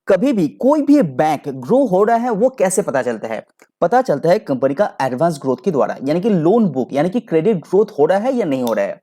कभी भी कोई भी बैंक ग्रो हो रहा है वो कैसे पता चलता है? पता चलता है कंपनी का एडवांस ग्रोथ के द्वारा, यानी कि लोन बुक यानी कि क्रेडिट ग्रोथ हो रहा है या नहीं हो रहा है।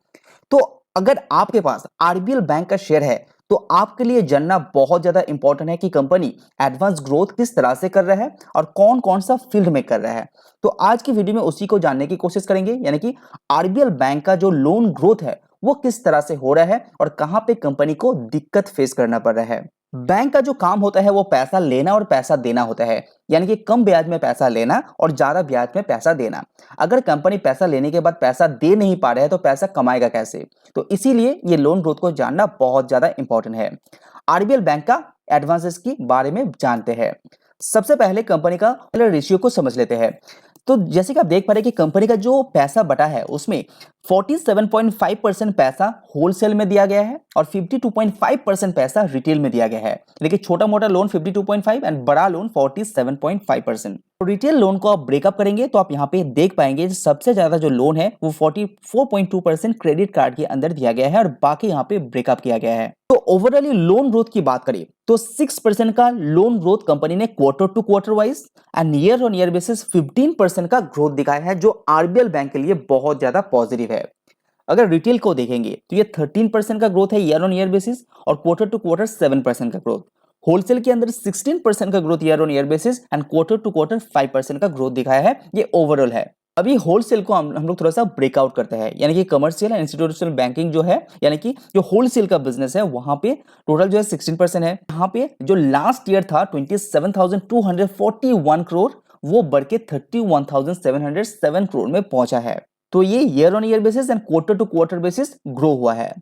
तो अगर आपके पास आरबीएल बैंक का शेयर है तो आपके लिए जानना बहुत ज्यादा इंपॉर्टेंट है कि कंपनी एडवांस ग्रोथ किस तरह से कर रहा है और कौन कौन सा फील्ड में कर रहा है। तो आज की वीडियो में उसी को जानने की कोशिश करेंगे, यानी कि आरबीएल बैंक का जो लोन ग्रोथ है वो किस तरह से हो रहा है और कहां पे कंपनी को दिक्कत फेस करना पड़ रहा है। बैंक का जो काम होता है वो पैसा लेना और पैसा देना होता है, यानी कि कम ब्याज में पैसा लेना और ज्यादा ब्याज में पैसा देना। अगर कंपनी पैसा लेने के बाद पैसा दे नहीं पा रहा है तो पैसा कमाएगा कैसे? तो इसीलिए ये लोन ग्रोथ को जानना बहुत ज्यादा इंपॉर्टेंट है। आरबीएल बैंक का एडवांसेस के बारे में जानते हैं। सबसे पहले कंपनी का रेशियो को समझ लेते हैं। तो जैसे कि आप देख पा रहे हैं कि कंपनी का जो पैसा बटा है उसमें 47.5% पैसा होलसेल में दिया गया है और 52.5% पैसा रिटेल में दिया गया है। लेकिन छोटा मोटा लोन 52.5 एंड बड़ा लोन 47.5%। रिटेल लोन को आप ब्रेकअप करेंगे तो आप यहाँ पे देख पाएंगे सबसे ज्यादा जो लोन है वो 44.2% क्रेडिट कार्ड के अंदर दिया गया है और बाकी यहाँ पे ब्रेकअप किया गया है। तो ओवरऑल लोन ग्रोथ की बात करें तो 6% का लोन ग्रोथ कंपनी ने quarter to quarter wise and year on year basis 15% का ग्रोथ दिखाया है, जो आरबीएल बैंक के लिए बहुत ज्यादा पॉजिटिव है। अगर रिटेल को देखेंगे तो ये 13% का ग्रोथ है ईयर ऑन ईयर बेसिस और क्वार्टर टू क्वार्टर 7% का ग्रोथ। होलसेल के अंदर 16% का growth year on year basis and quarter to quarter 5% का ग्रोथ दिखाया है। ये ओवरऑल है। अभी होलसेल को हम लोग थोड़ा सा ब्रेकआउट करते हैं, यानी कि कमर्शियल एंड इंस्टीट्यूशनल बैंकिंग जो है, यानी कि जो होलसेल का बिजनेस है वहां पे टोटल जो है 16% है। यहाँ पे जो लास्ट ईयर था 27,241 करोड़ वो बढ़ के 31,707 करोड़ में पहुंचा है। तो ये year on year basis and quarter to quarter basis grow हुआ है।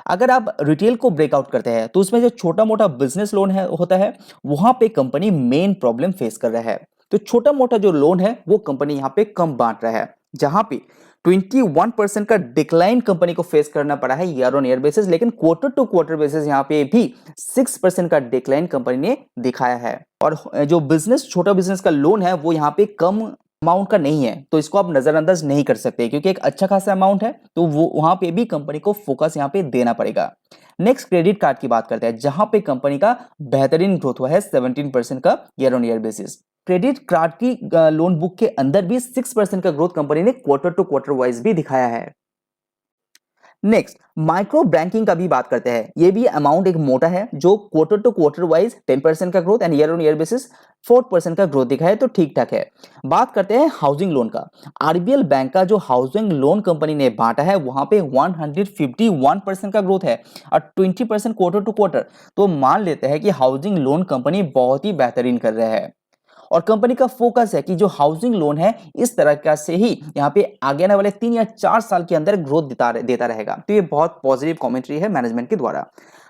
अगर आप रिटेल को ब्रेकआउट करते हैं तो उसमें जो छोटा मोटा बिजनेस लोन है होता है वहां पे कंपनी मेन प्रॉब्लम फेस कर रहा है। तो छोटा मोटा जो लोन है वो कंपनी यहाँ पे कम बांट रहा है, जहां पे 21% का डिक्लाइन कंपनी को फेस करना पड़ा है ईयर ऑन ईयर बेसिस, लेकिन क्वार्टर टू क्वार्टर बेसिस यहाँ पे भी 6% का डिक्लाइन कंपनी ने दिखाया है। और जो बिजनेस छोटा बिजनेस का लोन है वो यहाँ पे कम अमाउंट का नहीं है, तो इसको आप नजरअंदाज नहीं कर सकते क्योंकि एक अच्छा खासा अमाउंट है, तो वो वहां पे भी कंपनी को फोकस यहाँ पे देना पड़ेगा। नेक्स्ट क्रेडिट कार्ड की बात करते हैं, जहां पे कंपनी का बेहतरीन ग्रोथ हुआ है 17% का year on year basis. Credit card की लोन बुक के अंदर भी 6% का ग्रोथ कंपनी ने क्वार्टर टू क्वार्टर वाइज भी दिखाया है। नेक्स्ट माइक्रो बैंकिंग का भी बात करते हैं। ये भी अमाउंट एक मोटा है जो क्वार्टर टू क्वार्टर वाइज 10% का growth and year on year basis 4% का ग्रोथ दिखा है, तो ठीक ठाक है। बात करते हैं हाउसिंग लोन का। आरबीएल बैंक का जो हाउसिंग लोन कंपनी ने बांटा है वहां पे 151% का ग्रोथ है और 20% क्वार्टर टू क्वार्टर। तो मान लेते हैं कि हाउसिंग लोन कंपनी बहुत ही बेहतरीन कर रहा है और कंपनी का फोकस है कि जो हाउसिंग लोन है इस तरह का से ही यहाँ पे आगे आने वाले 3 या 4 साल के अंदर ग्रोथ देता रहेगा। तो ये बहुत पॉजिटिव कमेंट्री है मैनेजमेंट के द्वारा।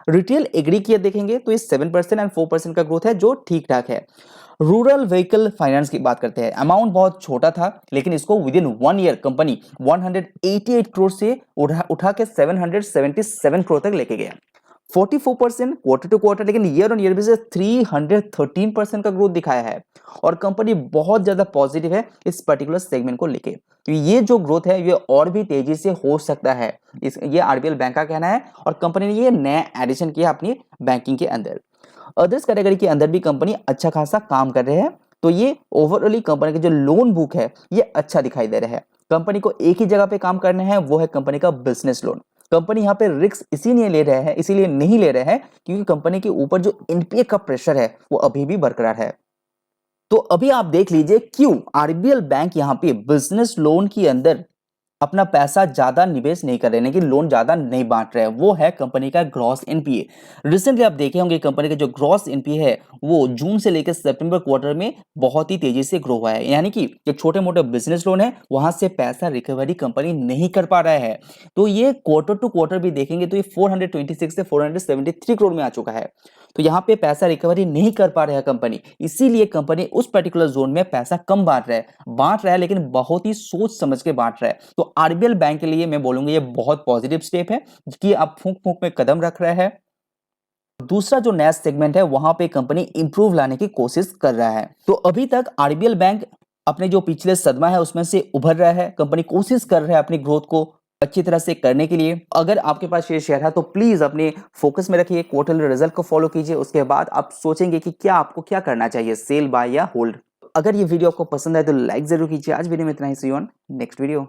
रिटेल एग्री की देखेंगे तो ये 7% एंड 4% का ग्रोथ है, जो ठीक ठाक है। रूरल व्हीकल फाइनेंस की बात करते हैं। अमाउंट बहुत छोटा था लेकिन इसको with in 1 year company 188 crore से उठा के 777 करोड़ तक लेके गया। 44% क्वार्टर टू क्वार्टर, लेकिन ईयर ऑन ईयर बेसिस 313% का ग्रोथ दिखाया है और कंपनी बहुत ज्यादा पॉजिटिव है इस पर्टिकुलर सेगमेंट को लेके। तो ये जो ग्रोथ है ये और भी तेजी से हो सकता है, ये आरबीएल बैंक का कहना है और कंपनी ने ये नया एडिशन किया अपनी बैंकिंग के अंदर। अदर्स कैटेगरी के अंदर भी कंपनी अच्छा खासा काम कर रहे हैं। तो ये ओवरऑली कंपनी का जो लोन बुक है ये अच्छा दिखाई दे रहा है। कंपनी को एक ही जगह पे काम करना है, वो है कंपनी का बिजनेस लोन। कंपनी यहाँ पे रिस्क इसीलिए नहीं ले रहे हैं क्योंकि कंपनी के ऊपर जो एनपीए का प्रेशर है वो अभी भी बरकरार है। तो अभी आप देख लीजिए क्यों आरबीएल बैंक यहाँ पे बिजनेस लोन के अंदर अपना पैसा ज्यादा निवेश नहीं कर रहे हैं, कि लोन ज्यादा नहीं बांट रहे हैं। वो है कंपनी का ग्रॉस एनपीए। रिसेंटली आप देखे होंगे कंपनी का जो ग्रॉस एनपीए है वो जून से लेकर सितंबर क्वार्टर में बहुत ही तेजी से ग्रो हुआ है, यानी कि जो छोटे मोटे बिजनेस लोन है वहां से पैसा रिकवरी कंपनी नहीं कर पा रहा है। तो ये क्वार्टर टू क्वार्टर भी देखेंगे तो ये 426 से 473 करोड़ में आ चुका है। तो यहाँ पे पैसा रिकवरी नहीं कर पा रहा है कंपनी, इसीलिए कंपनी उस पर्टिकुलर जोन में पैसा कम बांट रहा है लेकिन बहुत ही सोच समझ के बांट रहा है। तो आरबीएल बैंक के लिए मैं बोलूंगा ये बहुत पॉजिटिव स्टेप है कि आप फूंक फूंक में कदम रख रहा है। दूसरा जो नया सेगमेंट है वहां पे कंपनी इंप्रूव लाने की कोशिश कर रहा है। तो अभी तक आरबीएल बैंक अपने जो पिछले सदमा है उसमें से उभर रहा है। कंपनी कोशिश कर रहा है अपनी ग्रोथ को अच्छी तरह से करने के लिए अगर आपके पास ये शेयर है तो प्लीज अपने फोकस में रखिए, क्वार्टरली रिजल्ट को फॉलो कीजिए, उसके बाद आप सोचेंगे कि क्या आपको क्या करना चाहिए, सेल, बाय या होल्ड। अगर ये वीडियो आपको पसंद आए तो लाइक जरूर कीजिए। आज वीडियो में इतना ही, सी यू ऑन नेक्स्ट वीडियो।